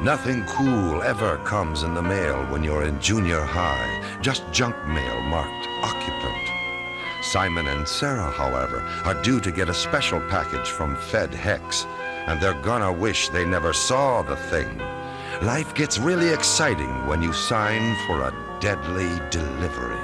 Nothing cool ever comes in the mail when you're in junior high, just junk mail marked occupant. Simon and Sarah, however, are due to get a special package from FedHex, and they're gonna wish they never saw the thing. Life gets really exciting when you sign for a deadly delivery.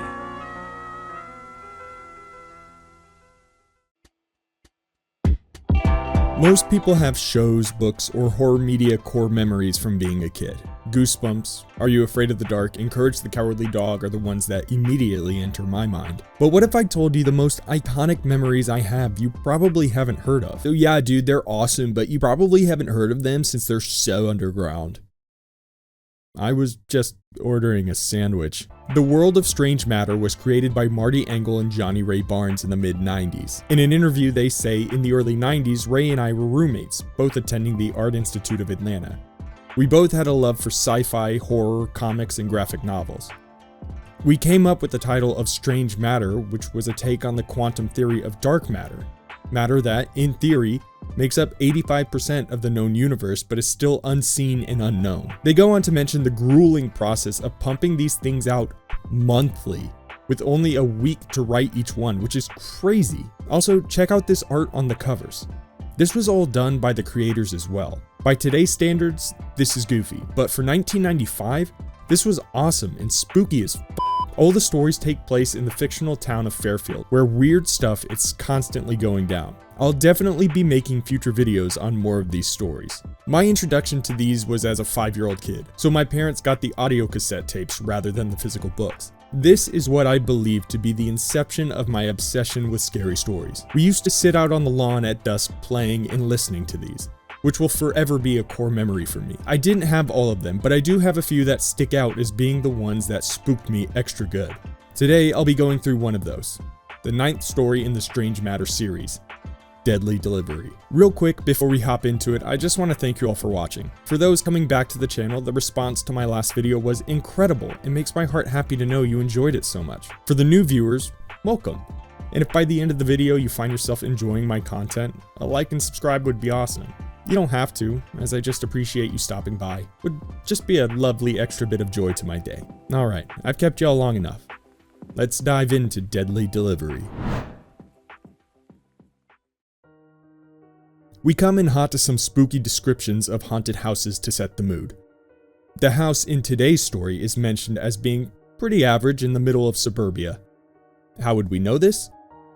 Most people have shows, books, or horror media core memories from being a kid. Goosebumps, Are You Afraid of the Dark, Encourage the Cowardly Dog are the ones that immediately enter my mind. But what if I told you the most iconic memories I have you probably haven't heard of? So yeah, dude, they're awesome, but you probably haven't heard of them since they're so underground. I was just ordering a sandwich. The World of Strange Matter was created by Marty Engel and Johnny Ray Barnes in the mid-90s. In an interview, they say, in the early 90s, Ray and I were roommates, both attending the Art Institute of Atlanta. We both had a love for sci-fi, horror, comics, and graphic novels. We came up with the title of Strange Matter, which was a take on the quantum theory of dark matter. Matter that, in theory, makes up 85% of the known universe but is still unseen and unknown. They go on to mention the grueling process of pumping these things out monthly, with only a week to write each one, which is crazy. Also, check out this art on the covers. This was all done by the creators as well. By today's standards, this is goofy, but for 1995, this was awesome and spooky as f***. All the stories take place in the fictional town of Fairfield, where weird stuff is constantly going down. I'll definitely be making future videos on more of these stories. My introduction to these was as a 5-year-old kid, so my parents got the audio cassette tapes rather than the physical books. This is what I believe to be the inception of my obsession with scary stories. We used to sit out on the lawn at dusk playing and listening to these, which will forever be a core memory for me. I didn't have all of them, but I do have a few that stick out as being the ones that spooked me extra good. Today, I'll be going through one of those, the 9th story in the Strange Matter series, Deadly Delivery. Real quick, before we hop into it, I just want to thank you all for watching. For those coming back to the channel, the response to my last video was incredible. It makes my heart happy to know you enjoyed it so much. For the new viewers, welcome. And if by the end of the video you find yourself enjoying my content, a like and subscribe would be awesome. You don't have to, as I just appreciate you stopping by. Would just be a lovely extra bit of joy to my day. Alright, I've kept y'all long enough. Let's dive into Deadly Delivery. We come in hot to some spooky descriptions of haunted houses to set the mood. The house in today's story is mentioned as being pretty average in the middle of suburbia. How would we know this?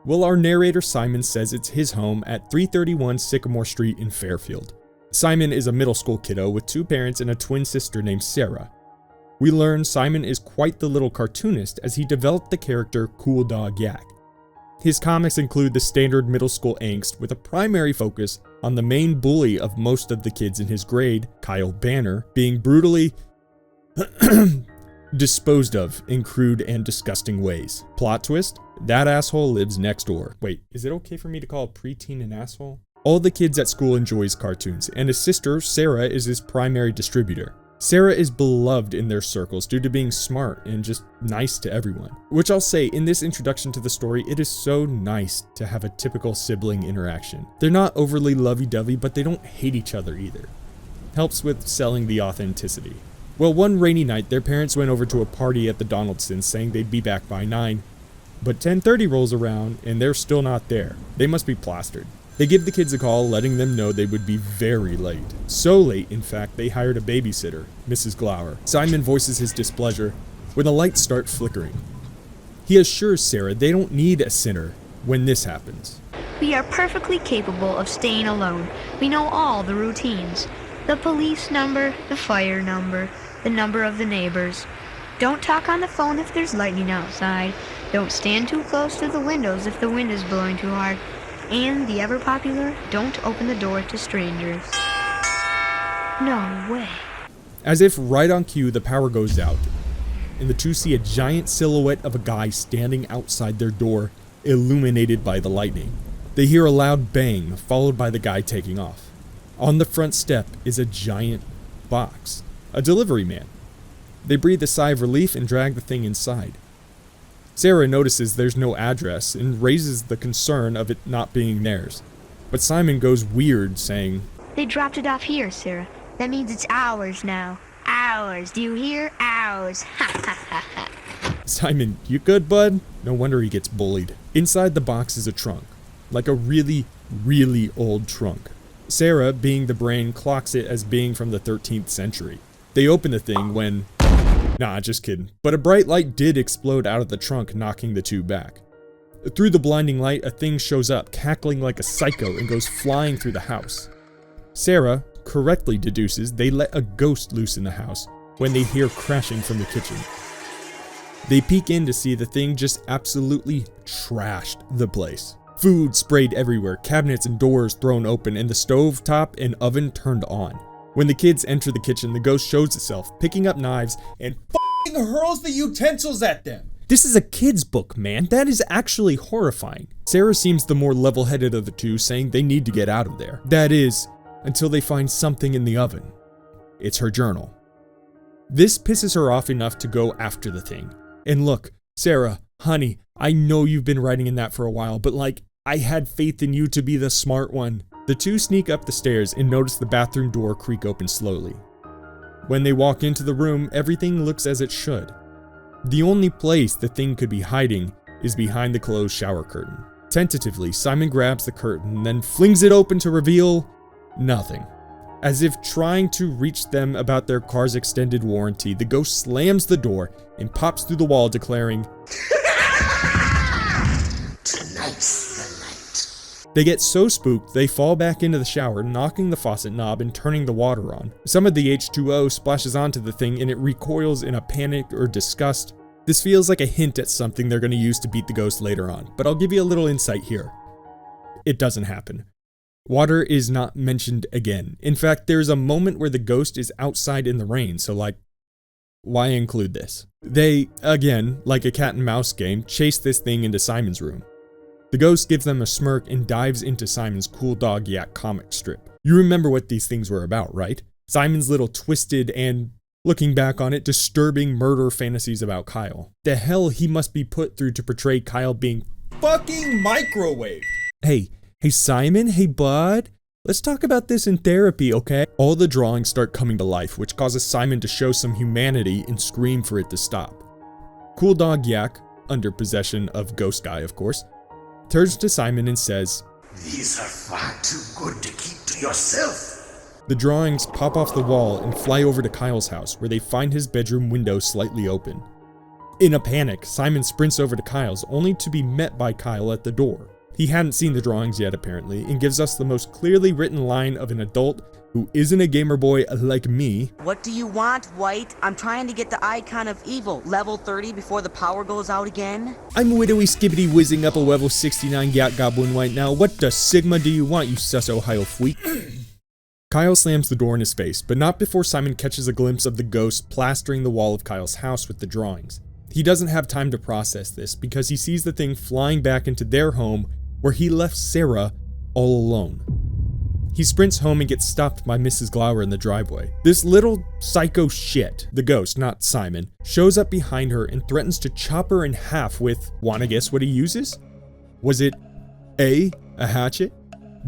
Well, our narrator Simon says it's his home at 331 Sycamore Street in Fairfield. Simon is a middle school kiddo with 2 parents and a twin sister named Sarah. We learn Simon is quite the little cartoonist as he developed the character Cool Dog Yak. His comics include the standard middle school angst with a primary focus on the main bully of most of the kids in his grade, Kyle Banner, being brutally disposed of in crude and disgusting ways. Plot twist, that asshole lives next door. Wait, is it okay for me to call a preteen an asshole? All the kids at school enjoys cartoons, and his sister, Sarah, is his primary distributor. Sarah is beloved in their circles due to being smart and just nice to everyone. Which I'll say, in this introduction to the story, it is so nice to have a typical sibling interaction. They're not overly lovey-dovey, but they don't hate each other either. Helps with selling the authenticity. Well, one rainy night, their parents went over to a party at the Donaldsons saying they'd be back by 9. But 10:30 rolls around and they're still not there. They must be plastered. They give the kids a call, letting them know they would be very late. So late, in fact, they hired a babysitter, Mrs. Glower. Simon voices his displeasure when the lights start flickering. He assures Sarah they don't need a sinner when this happens. We are perfectly capable of staying alone. We know all the routines. The police number, the fire number, the number of the neighbors. Don't talk on the phone if there's lightning outside. Don't stand too close to the windows if the wind is blowing too hard. And the ever-popular, don't open the door to strangers. No way. As if right on cue, the power goes out, and the two see a giant silhouette of a guy standing outside their door, illuminated by the lightning. They hear a loud bang, followed by the guy taking off. On the front step is a giant box, a delivery man. They breathe a sigh of relief and drag the thing inside. Sarah notices there's no address and raises the concern of it not being theirs. But Simon goes weird, saying, They dropped it off here, Sarah. That means it's ours now. Ours. Do you hear? Ours. Ha ha ha ha. Simon, you good, bud? No wonder he gets bullied. Inside the box is a trunk. Like a really, really old trunk. Sarah, being the brain, clocks it as being from the 13th century. They open the thing when... Nah, just kidding. But a bright light did explode out of the trunk, knocking the two back. Through the blinding light, a thing shows up, cackling like a psycho, and goes flying through the house. Sarah correctly deduces they let a ghost loose in the house when they hear crashing from the kitchen. They peek in to see the thing just absolutely trashed the place. Food sprayed everywhere, cabinets and doors thrown open, and the stove top and oven turned on. When the kids enter the kitchen, the ghost shows itself, picking up knives and f***ing hurls the utensils at them. This is a kid's book, man. That is actually horrifying. Sarah seems the more level-headed of the two, saying they need to get out of there. That is, until they find something in the oven. It's her journal. This pisses her off enough to go after the thing. And look, Sarah, honey, I know you've been writing in that for a while, but like, I had faith in you to be the smart one. The two sneak up the stairs and notice the bathroom door creak open slowly. When they walk into the room, everything looks as it should. The only place the thing could be hiding is behind the closed shower curtain. Tentatively, Simon grabs the curtain and then flings it open to reveal nothing. As if trying to reach them about their car's extended warranty, the ghost slams the door and pops through the wall, declaring, "Tonight's the night." They get so spooked, they fall back into the shower, knocking the faucet knob and turning the water on. Some of the H2O splashes onto the thing and it recoils in a panic or disgust. This feels like a hint at something they're going to use to beat the ghost later on, but I'll give you a little insight here. It doesn't happen. Water is not mentioned again. In fact, there's a moment where the ghost is outside in the rain, so like, why include this? They, again, like a cat and mouse game, chase this thing into Simon's room. The ghost gives them a smirk and dives into Simon's Cool Dog Yak comic strip. You remember what these things were about, right? Simon's little twisted and, looking back on it, disturbing murder fantasies about Kyle. The hell he must be put through to portray Kyle being fucking microwaved. Hey Simon, hey bud, let's talk about this in therapy, okay? All the drawings start coming to life, which causes Simon to show some humanity and scream for it to stop. Cool Dog Yak, under possession of Ghost Guy of course, turns to Simon and says, "These are far too good to keep to yourself." The drawings pop off the wall and fly over to Kyle's house, where they find his bedroom window slightly open. In a panic, Simon sprints over to Kyle's, only to be met by Kyle at the door. He hadn't seen the drawings yet apparently, and gives us the most clearly written line of an adult who isn't a gamer boy like me. "What do you want, White? I'm trying to get the icon of evil, level 30 before the power goes out again." I'm widowy skibbity whizzing up a level 69 Gat Goblin right now. What the Sigma do you want, you sus Ohio freak? Kyle slams the door in his face, but not before Simon catches a glimpse of the ghost plastering the wall of Kyle's house with the drawings. He doesn't have time to process this because he sees the thing flying back into their home where he left Sarah all alone. He sprints home and gets stopped by Mrs. Glower in the driveway. This little psycho shit, the ghost, not Simon, shows up behind her and threatens to chop her in half with, wanna guess what he uses? Was it A, a hatchet,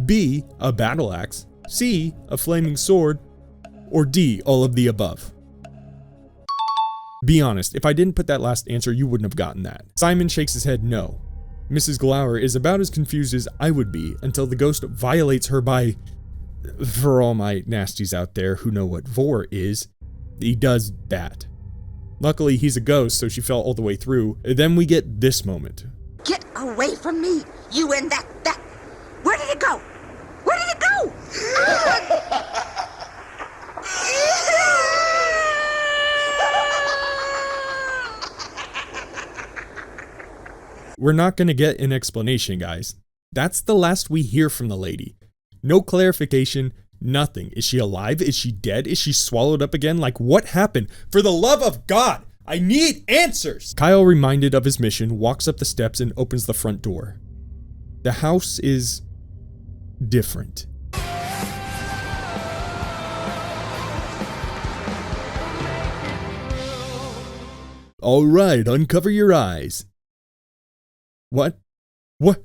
B, a battle axe, C, a flaming sword, or D, all of the above? Be honest, if I didn't put that last answer, you wouldn't have gotten that. Simon shakes his head no. Mrs. Glower is about as confused as I would be until the ghost violates her by, for all my nasties out there who know what vor is, he does that. Luckily he's a ghost, so she fell all the way through. Then we get this moment. "Get away from me, you and that. Where did it go? Where did it go?" We're not gonna get an explanation, guys. That's the last we hear from the lady. No clarification, nothing. Is she alive? Is she dead? Is she swallowed up again? Like, what happened? For the love of God, I need answers! Kyle, reminded of his mission, walks up the steps and opens the front door. The house is different. All right, uncover your eyes. What the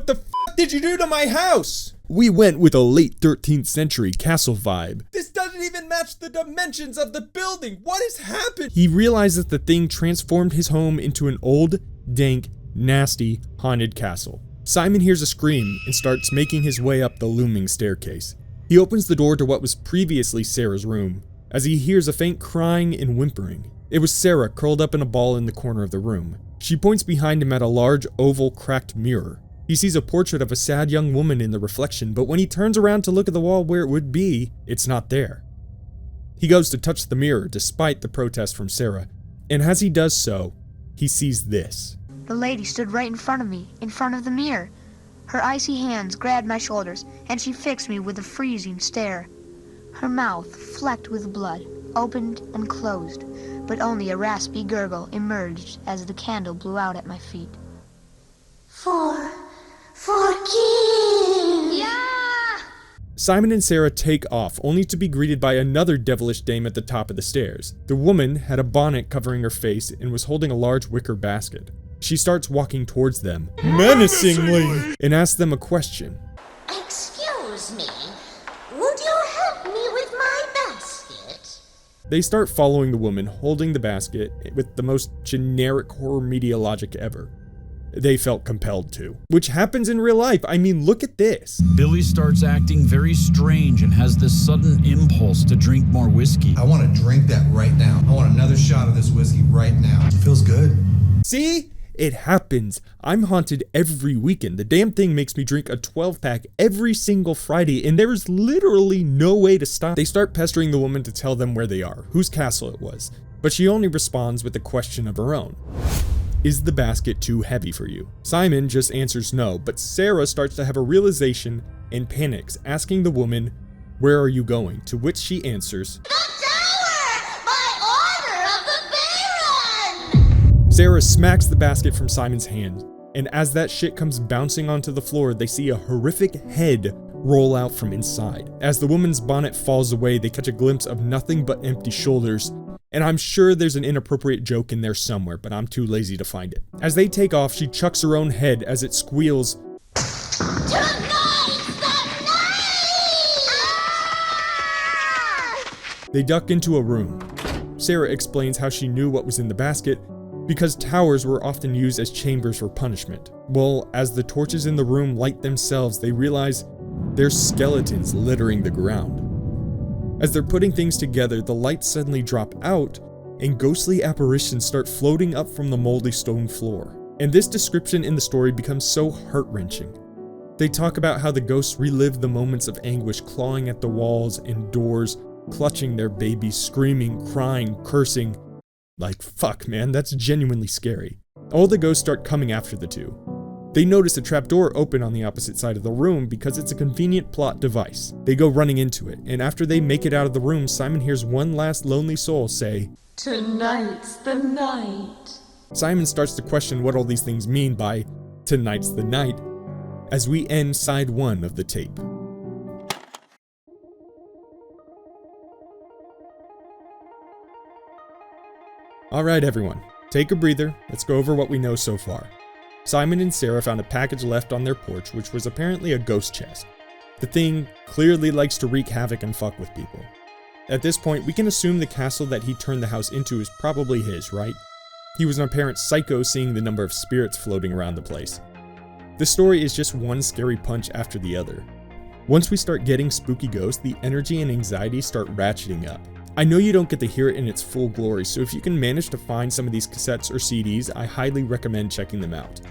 f*** did you do to my house? We went with a late 13th century castle vibe. This doesn't didn't even match the dimensions of the building. What has happened? He realizes the thing transformed his home into an old, dank, nasty, haunted castle. Simon hears a scream and starts making his way up the looming staircase. He opens the door to what was previously Sarah's room, as he hears a faint crying and whimpering. It was Sarah curled up in a ball in the corner of the room. She points behind him at a large, oval, cracked mirror. He sees a portrait of a sad young woman in the reflection, but when he turns around to look at the wall where it would be, it's not there. He goes to touch the mirror despite the protest from Sarah, and as he does so, he sees this. The lady stood right in front of me, in front of the mirror. Her icy hands grabbed my shoulders, and she fixed me with a freezing stare. Her mouth, flecked with blood, opened and closed, but only a raspy gurgle emerged as the candle blew out at my feet. For King! Yeah! Simon and Sarah take off, only to be greeted by another devilish dame at the top of the stairs. The woman had a bonnet covering her face and was holding a large wicker basket. She starts walking towards them, menacingly, and asks them a question. Excuse me, would you help me with my basket? They start following the woman holding the basket with the most generic horror media logic ever. They felt compelled to, which happens in real life. I mean, look at this. Billy starts acting very strange and has this sudden impulse to drink more whiskey. I want to drink that right now. I want another shot of this whiskey right now. It feels good. See? It happens. I'm haunted every weekend. The damn thing makes me drink a 12-pack every single Friday, and there is literally no way to stop. They start pestering the woman to tell them where they are, whose castle it was, but she only responds with a question of her own. Is the basket too heavy for you? Simon just answers no, but Sarah starts to have a realization and panics, asking the woman, "Where are you going?" To which she answers, The tower! By order of the Baron! Sarah smacks the basket from Simon's hand, and as that shit comes bouncing onto the floor, they see a horrific head roll out from inside. As the woman's bonnet falls away, they catch a glimpse of nothing but empty shoulders, and I'm sure there's an inappropriate joke in there somewhere, but I'm too lazy to find it. As they take off, she chucks her own head as it squeals. Tonight's the night! They duck into a room. Sarah explains how she knew what was in the basket, because towers were often used as chambers for punishment. Well, as the torches in the room light themselves, they realize there's skeletons littering the ground. As they're putting things together, the lights suddenly drop out, and ghostly apparitions start floating up from the moldy stone floor. And this description in the story becomes so heart-wrenching. They talk about how the ghosts relive the moments of anguish, clawing at the walls and doors, clutching their babies, screaming, crying, cursing. Like, fuck man, that's genuinely scary. All the ghosts start coming after the two. They notice a trapdoor open on the opposite side of the room because it's a convenient plot device. They go running into it, and after they make it out of the room, Simon hears one last lonely soul say, Tonight's the night. Simon starts to question what all these things mean by tonight's the night, as we end side 1 of the tape. Alright everyone, take a breather, let's go over what we know so far. Simon and Sarah found a package left on their porch which was apparently a ghost chest. The thing clearly likes to wreak havoc and fuck with people. At this point, we can assume the castle that he turned the house into is probably his, right? He was an apparent psycho seeing the number of spirits floating around the place. The story is just one scary punch after the other. Once we start getting spooky ghosts, the energy and anxiety start ratcheting up. I know you don't get to hear it in its full glory, so if you can manage to find some of these cassettes or CDs, I highly recommend checking them out.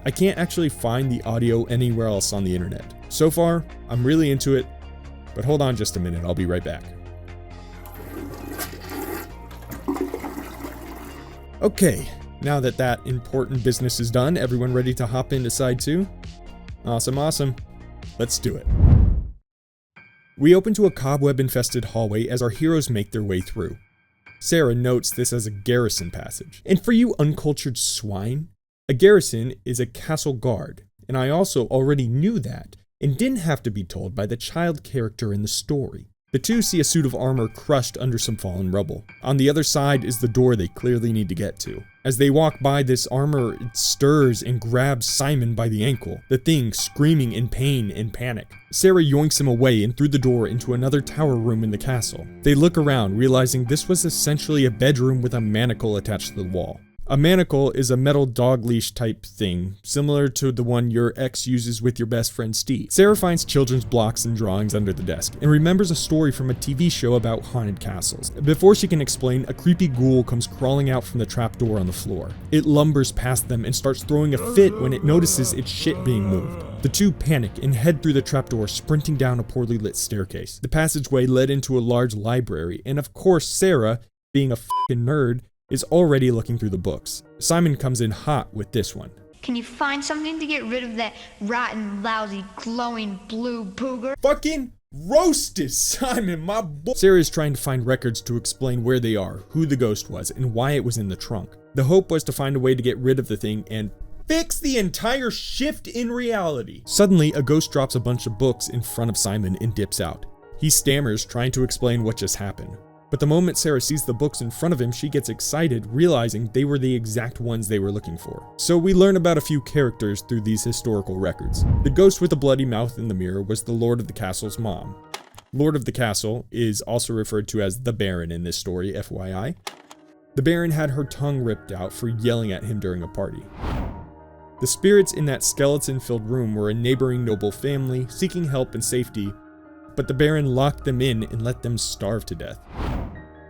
I can't actually find the audio anywhere else on the internet. So far, I'm really into it, but hold on just a minute, I'll be right back. Okay, now that that important business is done, everyone ready to hop into side 2? Awesome. Let's do it. We open to a cobweb-infested hallway as our heroes make their way through. Sarah notes this as a garrison passage. And for you uncultured swine, a garrison is a castle guard, and I also already knew that, and didn't have to be told by the child character in the story. The two see a suit of armor crushed under some fallen rubble. On the other side is the door they clearly need to get to. As they walk by this armor, it stirs and grabs Simon by the ankle, the thing screaming in pain and panic. Sarah yoinks him away and through the door into another tower room in the castle. They look around, realizing this was essentially a bedroom with a manacle attached to the wall. A manacle is a metal dog leash type thing, similar to the one your ex uses with your best friend Steve. Sarah finds children's blocks and drawings under the desk, and remembers a story from a TV show about haunted castles. Before she can explain, a creepy ghoul comes crawling out from the trapdoor on the floor. It lumbers past them and starts throwing a fit when it notices its shit being moved. The two panic and head through the trapdoor, sprinting down a poorly lit staircase. The passageway led into a large library, and of course Sarah, being a fucking nerd, is already looking through the books. Simon comes in hot with this one. Can you find something to get rid of that rotten, lousy, glowing blue booger? Fucking roasted, Simon, my boy. Sarah is trying to find records to explain where they are, who the ghost was, and why it was in the trunk. The hope was to find a way to get rid of the thing and fix the entire shift in reality. Suddenly, a ghost drops a bunch of books in front of Simon and dips out. He stammers, trying to explain what just happened. But the moment Sarah sees the books in front of him, she gets excited, realizing they were the exact ones they were looking for. So we learn about a few characters through these historical records. The ghost with the bloody mouth in the mirror was the Lord of the Castle's mom. Lord of the Castle is also referred to as the Baron in this story, FYI. The Baron had her tongue ripped out for yelling at him during a party. The spirits in that skeleton-filled room were a neighboring noble family, seeking help and safety, but the Baron locked them in and let them starve to death.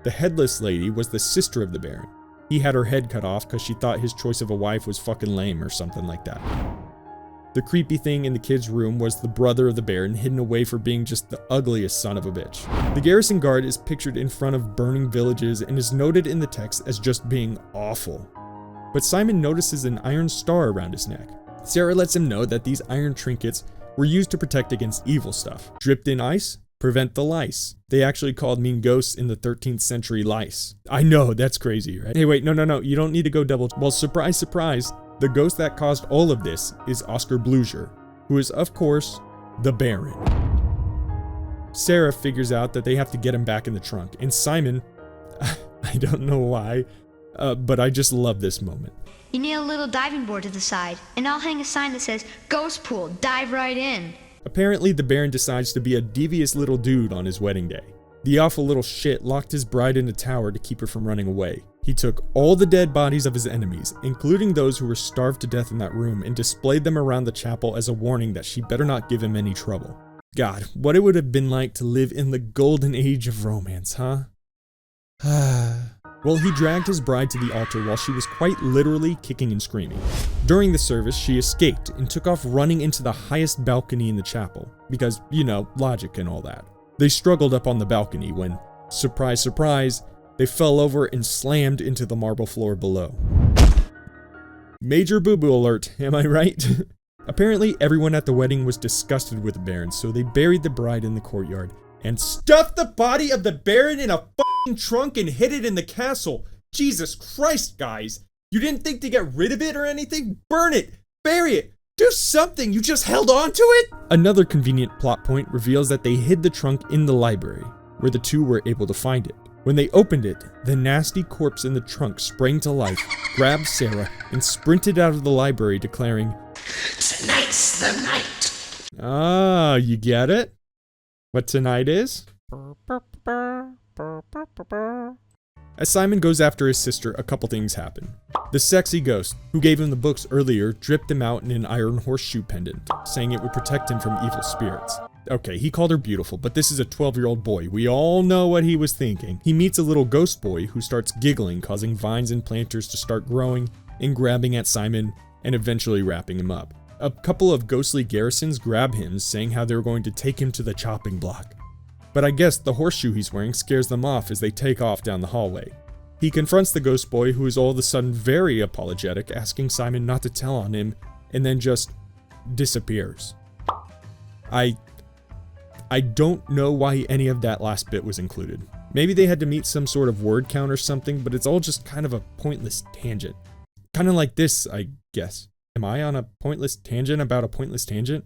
The headless lady was the sister of the Baron. He had her head cut off because she thought his choice of a wife was fucking lame or something like that. The creepy thing in the kid's room was the brother of the Baron, hidden away for being just the ugliest son of a bitch. The garrison guard is pictured in front of burning villages and is noted in the text as just being awful. But Simon notices an iron star around his neck. Sarah lets him know that these iron trinkets were used to protect against evil stuff. Dripped in ice, prevent the lice. They actually called mean ghosts in the 13th century lice. I know, that's crazy, right? Hey, wait, no, you don't need to go double. Well, surprise, surprise, the ghost that caused all of this is Oscar Bluger, who is, of course, the Baron. Sarah figures out that they have to get him back in the trunk, and Simon, I don't know why, but I just love this moment. You need a little diving board to the side, and I'll hang a sign that says, "Ghost pool, dive right in." Apparently, the Baron decides to be a devious little dude on his wedding day. The awful little shit locked his bride in a tower to keep her from running away. He took all the dead bodies of his enemies, including those who were starved to death in that room, and displayed them around the chapel as a warning that she better not give him any trouble. God, what it would have been like to live in the golden age of romance, huh? Well, he dragged his bride to the altar while she was quite literally kicking and screaming. During the service, she escaped and took off running into the highest balcony in the chapel, because, you know, logic and all that. They struggled up on the balcony when, surprise, surprise, they fell over and slammed into the marble floor below. Major boo-boo alert, am I right? Apparently, everyone at the wedding was disgusted with the Baron, so they buried the bride in the courtyard and stuffed the body of the Baron in a fucking trunk and hid it in the castle. Jesus Christ, guys. You didn't think to get rid of it or anything? Burn it! Bury it! Do something! You just held on to it? Another convenient plot point reveals that they hid the trunk in the library, where the two were able to find it. When they opened it, the nasty corpse in the trunk sprang to life, grabbed Sarah, and sprinted out of the library declaring, "Tonight's the night." Ah, you get it? What tonight is? As Simon goes after his sister, a couple things happen. The sexy ghost, who gave him the books earlier, dripped him out in an iron horseshoe pendant, saying it would protect him from evil spirits. Okay, he called her beautiful, but this is a 12-year-old boy. We all know what he was thinking. He meets a little ghost boy who starts giggling, causing vines and planters to start growing and grabbing at Simon and eventually wrapping him up. A couple of ghostly garrisons grab him, saying how they're going to take him to the chopping block. But I guess the horseshoe he's wearing scares them off as they take off down the hallway. He confronts the ghost boy, who is all of a sudden very apologetic, asking Simon not to tell on him, and then just disappears. I don't know why any of that last bit was included. Maybe they had to meet some sort of word count or something, but it's all just kind of a pointless tangent. Kind of like this, I guess. Am I on a pointless tangent about a pointless tangent?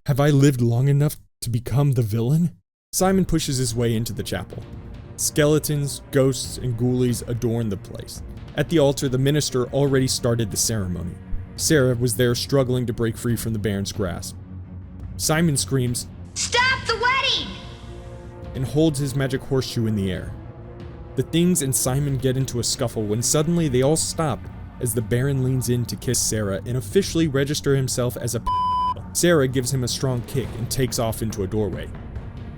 Have I lived long enough to become the villain? Simon pushes his way into the chapel. Skeletons, ghosts, and ghoulies adorn the place. At the altar, the minister already started the ceremony. Sarah was there struggling to break free from the Baron's grasp. Simon screams, Stop the wedding! and holds his magic horseshoe in the air. The things and Simon get into a scuffle when suddenly they all stop as the Baron leans in to kiss Sarah and officially register himself as a Sarah gives him a strong kick and takes off into a doorway.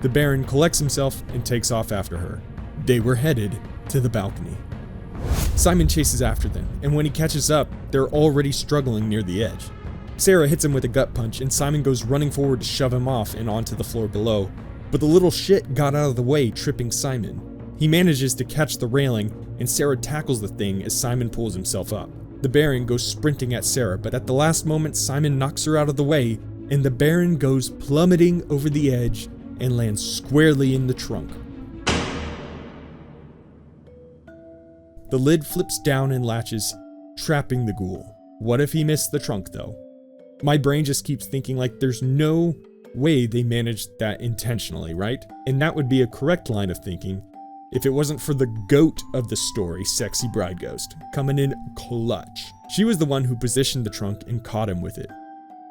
The Baron collects himself and takes off after her. They were headed to the balcony. Simon chases after them, and when he catches up, they're already struggling near the edge. Sarah hits him with a gut punch, and Simon goes running forward to shove him off and onto the floor below, but the little shit got out of the way, tripping Simon. He manages to catch the railing, and Sarah tackles the thing as Simon pulls himself up. The Baron goes sprinting at Sarah, but at the last moment, Simon knocks her out of the way, and the Baron goes plummeting over the edge and lands squarely in the trunk. The lid flips down and latches, trapping the ghoul. What if he missed the trunk though? My brain just keeps thinking like there's no way they managed that intentionally, right? And that would be a correct line of thinking if it wasn't for the goat of the story, Sexy Bride Ghost, coming in clutch. She was the one who positioned the trunk and caught him with it.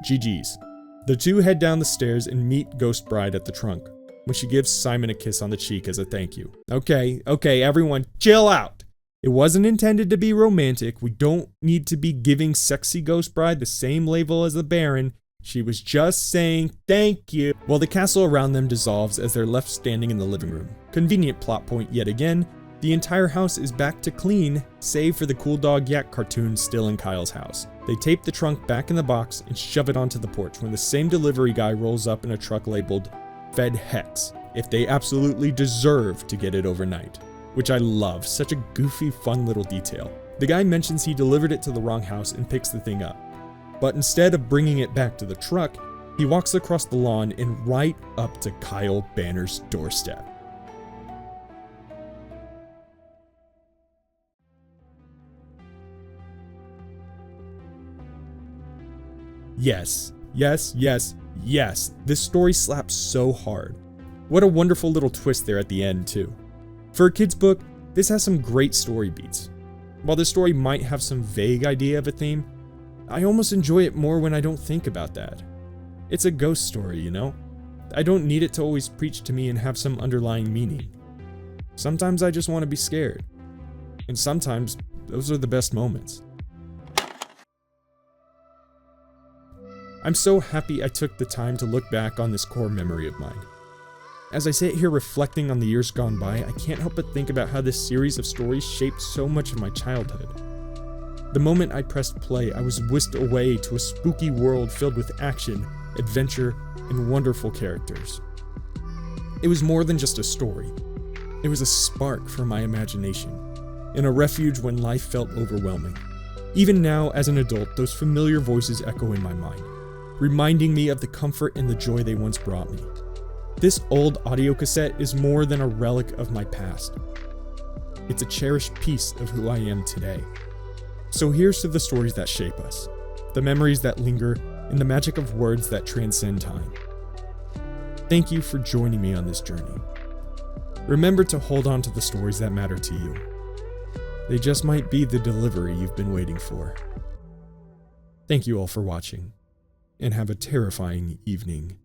GG's. The two head down the stairs and meet Ghost Bride at the trunk, when she gives Simon a kiss on the cheek as a thank you. Okay, everyone, chill out. It wasn't intended to be romantic. We don't need to be giving Sexy Ghost Bride the same label as the Baron. She was just saying thank you. While the castle around them dissolves as they're left standing in the living room. Convenient plot point yet again. The entire house is back to clean, save for the Cool Dog Yak cartoon still in Kyle's house. They tape the trunk back in the box and shove it onto the porch when the same delivery guy rolls up in a truck labeled Fed Hex, if they absolutely deserve to get it overnight. Which I love, such a goofy, fun little detail. The guy mentions he delivered it to the wrong house and picks the thing up. But instead of bringing it back to the truck, he walks across the lawn and right up to Kyle Banner's doorstep. Yes, this story slaps so hard. What a wonderful little twist there at the end too. For a kid's book, this has some great story beats. While the story might have some vague idea of a theme, I almost enjoy it more when I don't think about that. It's a ghost story, you know? I don't need it to always preach to me and have some underlying meaning. Sometimes I just want to be scared. And sometimes, those are the best moments. I'm so happy I took the time to look back on this core memory of mine. As I sit here reflecting on the years gone by, I can't help but think about how this series of stories shaped so much of my childhood. The moment I pressed play, I was whisked away to a spooky world filled with action, adventure, and wonderful characters. It was more than just a story. It was a spark for my imagination, and a refuge when life felt overwhelming. Even now, as an adult, those familiar voices echo in my mind, reminding me of the comfort and the joy they once brought me. This old audio cassette is more than a relic of my past. It's a cherished piece of who I am today. So here's to the stories that shape us, the memories that linger, and the magic of words that transcend time. Thank you for joining me on this journey. Remember to hold on to the stories that matter to you. They just might be the delivery you've been waiting for. Thank you all for watching, and have a terrifying evening.